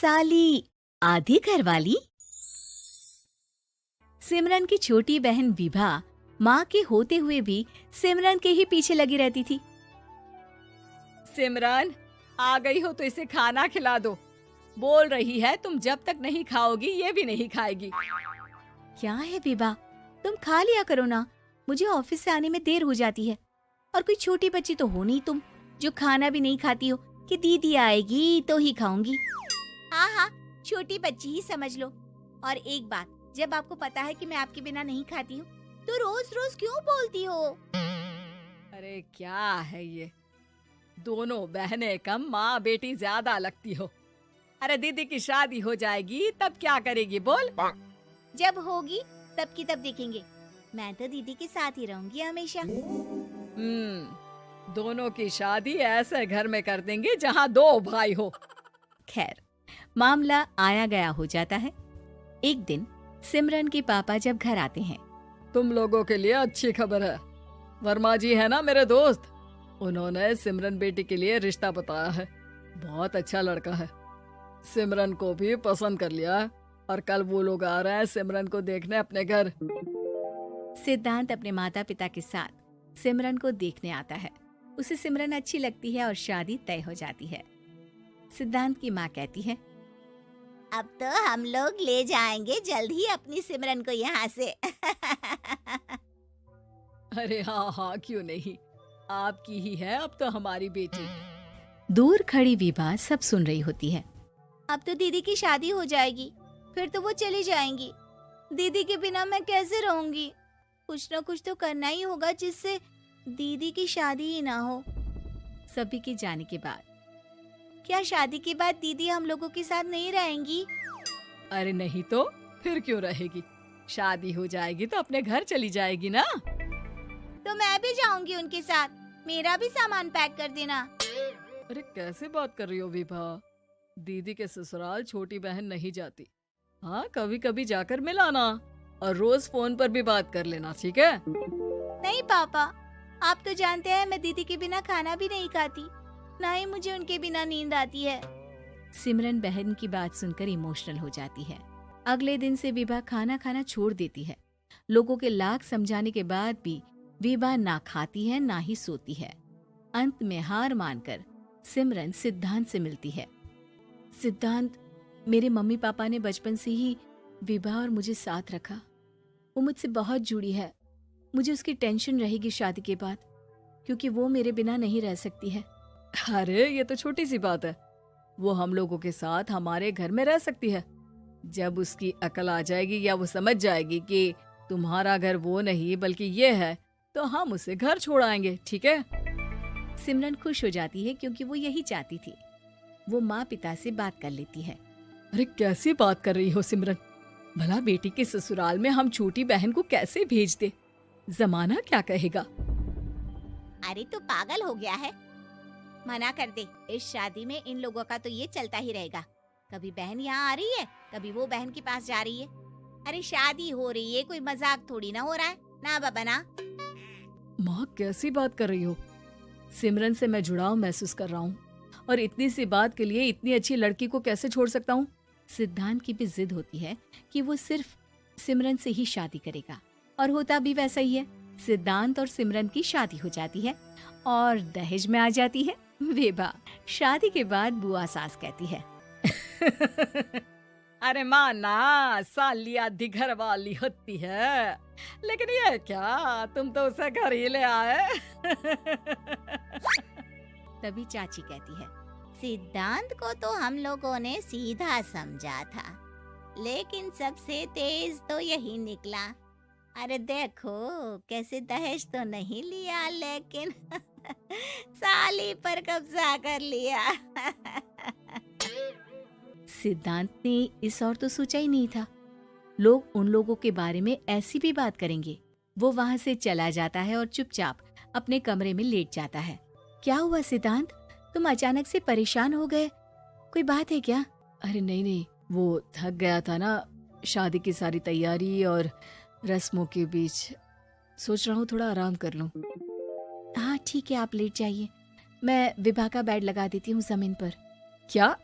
साली आधी घरवाली। सिमरन की छोटी बहन विभा माँ के होते हुए भी सिमरन के ही पीछे लगी रहती थी। सिमरन, आ गई हो तो इसे खाना खिला दो। बोल रही है तुम जब तक नहीं खाओगी ये भी नहीं खाएगी। क्या है विभा, तुम खा लिया करो ना, मुझे ऑफिस से आने में देर हो जाती है। और कोई छोटी बच्ची तो हो नहीं तुम जो खाना भी नहीं खाती हो कि दीदी आएगी तो ही खाऊंगी। हाँ हाँ, छोटी बच्ची ही समझ लो। और एक बात, जब आपको पता है कि मैं आपके बिना नहीं खाती हूँ तो रोज रोज क्यों बोलती हो? अरे क्या है ये, दोनों बहनें कम माँ बेटी ज्यादा लगती हो। अरे दीदी की शादी हो जाएगी तब क्या करेगी बोल? जब होगी तब की तब देखेंगे। मैं तो दीदी के साथ ही रहूंगी हमेशा। दोनों की शादी ऐसे घर में कर देंगे जहाँ दो भाई हो। खैर, मामला आया गया हो जाता है। एक दिन सिमरन के पापा जब घर आते हैं, तुम लोगों के लिए अच्छी खबर है। वर्मा जी है ना मेरे दोस्त, उन्होंने सिमरन बेटी के लिए रिश्ता बताया है। बहुत अच्छा लड़का है, सिमरन को भी पसंद कर लिया है और कल वो लोग आ रहे हैं सिमरन को देखने अपने घर। सिद्धांत अपने माता पिता के साथ सिमरन को देखने आता है। उसे सिमरन अच्छी लगती है और शादी तय हो जाती है। सिद्धांत की माँ कहती है, अब तो हम लोग ले जाएंगे जल्द ही अपनी सिमरन को यहाँ से। अरे हाँ, क्यों नहीं, आपकी ही है अब तो हमारी बेटी। दूर खड़ी विभा सब सुन रही होती है। अब तो दीदी की शादी हो जाएगी, फिर तो वो चली जाएंगी। दीदी के बिना मैं कैसे रहूंगी? कुछ न कुछ तो करना ही होगा जिससे दीदी की शादी ही ना हो। सभी के जाने के बाद क्या शादी के बाद दीदी हम लोगों के साथ नहीं रहेंगी? अरे नहीं तो फिर क्यों रहेगी, शादी हो जाएगी तो अपने घर चली जाएगी ना। तो मैं भी जाऊंगी उनके साथ, मेरा भी सामान पैक कर देना। अरे कैसे बात कर रही हो विभा, दीदी के ससुराल छोटी बहन नहीं जाती। हाँ, कभी कभी जाकर मिलाना और रोज फोन पर भी बात कर लेना, ठीक है? नहीं पापा, आप तो जानते हैं मैं दीदी के बिना खाना भी नहीं खाती, ना ही मुझे उनके बिना नींद आती है। सिमरन बहन की बात सुनकर इमोशनल हो जाती है। अगले दिन से विभा खाना खाना छोड़ देती है। लोगों के लाख समझाने के बाद भी विभा ना खाती है ना ही सोती है। अंत में हार मानकर सिमरन सिद्धांत से मिलती है। सिद्धांत, मेरे मम्मी पापा ने बचपन से ही विभा और मुझे साथ रखा। वो मुझसे बहुत जुड़ी है। मुझे उसकी टेंशन रहेगी शादी के बाद, क्योंकि वो मेरे बिना नहीं रह सकती है। अरे ये तो छोटी सी बात है, वो हम लोगों के साथ हमारे घर में रह सकती है। जब उसकी अकल आ जाएगी या वो समझ जाएगी कि तुम्हारा घर वो नहीं बल्कि ये है, तो हम उसे घर छोड़ आएंगे, ठीक है? सिमरन खुश हो जाती है क्योंकि वो यही चाहती थी। वो माँ पिता से बात कर लेती है। अरे कैसी बात कर रही हो सिमरन, भला बेटी के ससुराल में हम छोटी बहन को कैसे भेज दे? जमाना क्या कहेगा? अरे तू पागल हो गया है, मना कर दे। इस शादी में इन लोगों का तो ये चलता ही रहेगा। कभी बहन यहाँ आ रही है, कभी वो बहन के पास जा रही है। अरे शादी हो रही है, कोई मजाक थोड़ी ना हो रहा है ना बाबा ना। माँ कैसी बात कर रही हो? सिमरन से मैं जुड़ाव महसूस कर रहा हूँ और इतनी सी बात के लिए इतनी अच्छी लड़की को कैसे छोड़ सकता हूँ? सिद्धांत की भी जिद होती है कि वो सिर्फ सिमरन से ही शादी करेगा, और होता भी वैसा ही है। सिद्धांत और सिमरन की शादी हो जाती है और दहेज में आ जाती है विभा। शादी के बाद बुआ सास कहती है, अरे माँ ना, साली आधी घर वाली होती है, लेकिन ये क्या, तुम तो उसे घर ही ले आए। तभी चाची कहती है, सिद्धांत को तो हम लोगों ने सीधा समझा था, लेकिन सबसे तेज तो यही निकला। अरे देखो कैसे दहेज तो नहीं लिया, लेकिन साली पर कब्जा कर लिया। सिद्धांत ने इस और तो सोचा ही नहीं था, लोग उन लोगों के बारे में ऐसी भी बात करेंगे। वो वहाँ से चला जाता है और चुपचाप अपने कमरे में लेट जाता है। क्या हुआ सिद्धांत, तुम अचानक से परेशान हो गए, कोई बात है क्या? अरे नहीं, वो थक गया था ना, शादी की सारी तैयारी और रस्मों के बीच, सोच रहा हूँ थोड़ा आराम कर लूं। हाँ ठीक है, आप लेट जाइए, मैं विभा का बेड लगा देती हूँ जमीन पर। क्या?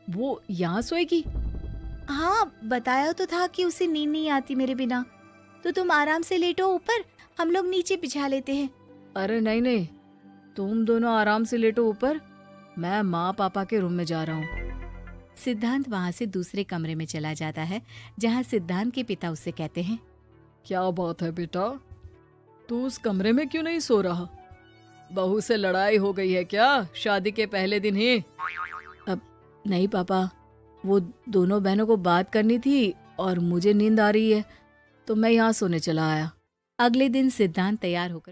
वो यहाँ सोएगी? हाँ, बताया तो था कि उसे नींद नहीं आती मेरे बिना। तो तुम आराम से लेटो ऊपर, हम लोग नीचे बिछा लेते हैं। अरे नहीं नहीं, तुम दोनों आराम से लेटो ऊपर, मैं माँ पापा के रूम में जा रहा हूँ। सिद्धांत वहाँ से दूसरे कमरे में चला जाता है, जहाँ सिद्धांत के पिता उससे कहते हैं, क्या बात है बेटा, तू उस कमरे में क्यों नहीं सो रहा? बहू से लड़ाई हो गई है क्या शादी के पहले दिन ही? अब नहीं पापा, वो दोनों बहनों को बात करनी थी और मुझे नींद आ रही है, तो मैं यहाँ सोने चला आया। अगले दिन सिद्धांत तैयार होकर